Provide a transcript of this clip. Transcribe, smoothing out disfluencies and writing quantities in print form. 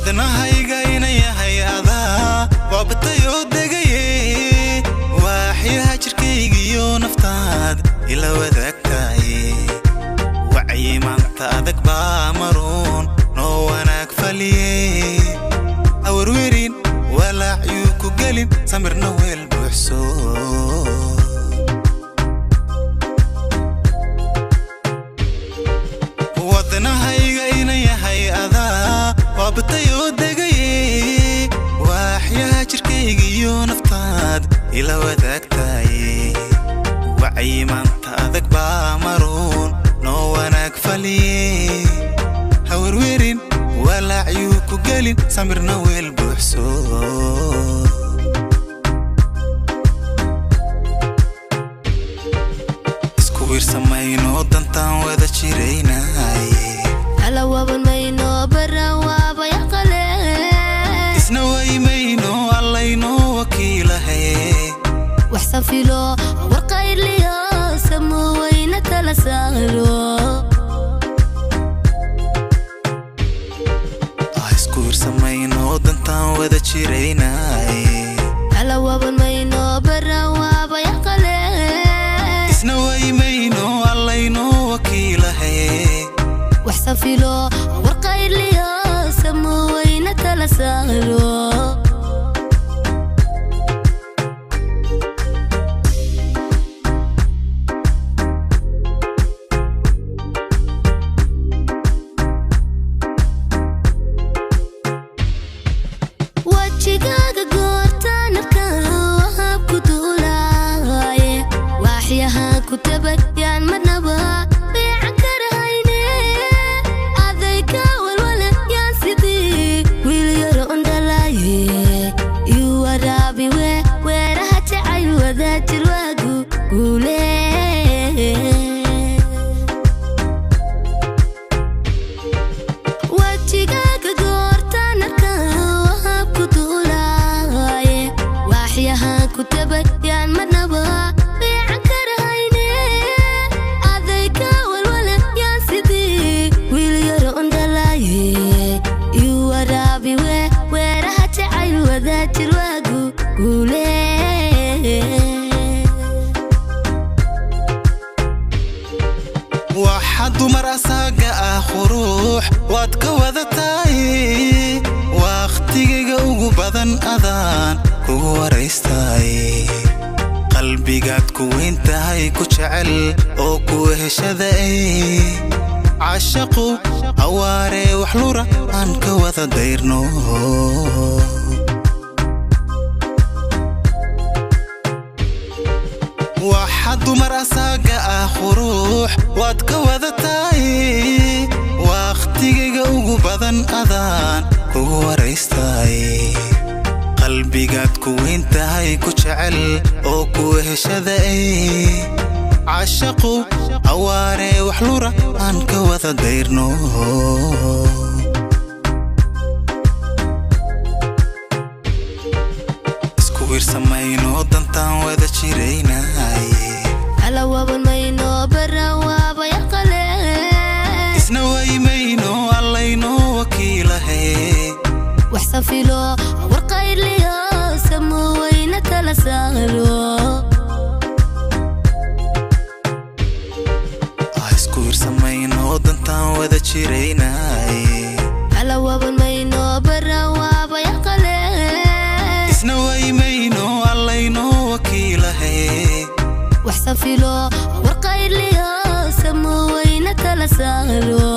wadnahayga inay yahay adaa waabtayo degaye waaxyaha jirkaygiyo naftaad ila wadaagtaay wacyi maanta adag baa maroon noo wanaag faliye awarwerin walaacyuu ku gelin samirna weel buuxso wadnahayga inay yahay adaa waabtayo degaye waaxyaha jirkaygiyo naftaad ila wadaagtaay wacyi maanta adag baa maroon noo wanaag faliye hawarwerin walaacyuu ku gelin samirna weel buuxso isku wiirsamayno dantaan wada jiraynaay ala wabanmayno baran waaba yaqale isna waymayno allayno wakiilahay wax safilo warqayrliyo samu wayna kala saaro isku wiirsamayno dantaan wada jiraynaay ala wabanmayno baran waaba yaqale isna waymayno allayno wakiilahay wax safilo warqayrliyo samu wayna kala saaro wajigaaga goortaan arkaa habku duulaaye waaxyaha ku tabayaan marnaba beecan karahayne adayka walwala yaan sidii wiil yaro ondhalaaye iyuu waraabi weeraha jacay wadaajir waagu guule wajigaaga goortaan arkaa habku duulaaye waaxyaha ku tabayaan marnaba beecan karahayne adayka walwala yaan sidii wiil yaro ondhalaaye iyuu waraabi weeraha jacay wadaajir waagu guule waxaa dumar asaaga ah quruux waad ka wadataay wakhtigayga ugu badan adaan kugu waraystaay qalbigaad ku weyn tahay ku jecel oo ku heshaday cashaqu awaaree wax lura aan ka wada dayrno waxaa dumar asaaga ah quruux waad ka wadataay wakhtigayga ugu badan adaan kugu waraystaay qalbigaad ku weyn tahay ku jecel oo ku heshaday cashaqu awaaree wax lura aan ka wada dayrno isku wiirsamayno dantaan wada jiraynaay ala wabanmayno baran waaba yaqale isna waymayno allayno wakiilahay wax safilo warqayrliyo samu wayna kala saaro isku wiirsamayno dantaan wada jiraynaay ala wabanmayno baran waaba yaqale isna waymayno allayno wakiilahay wax safilo warqayrliyo samu wayna kala saaro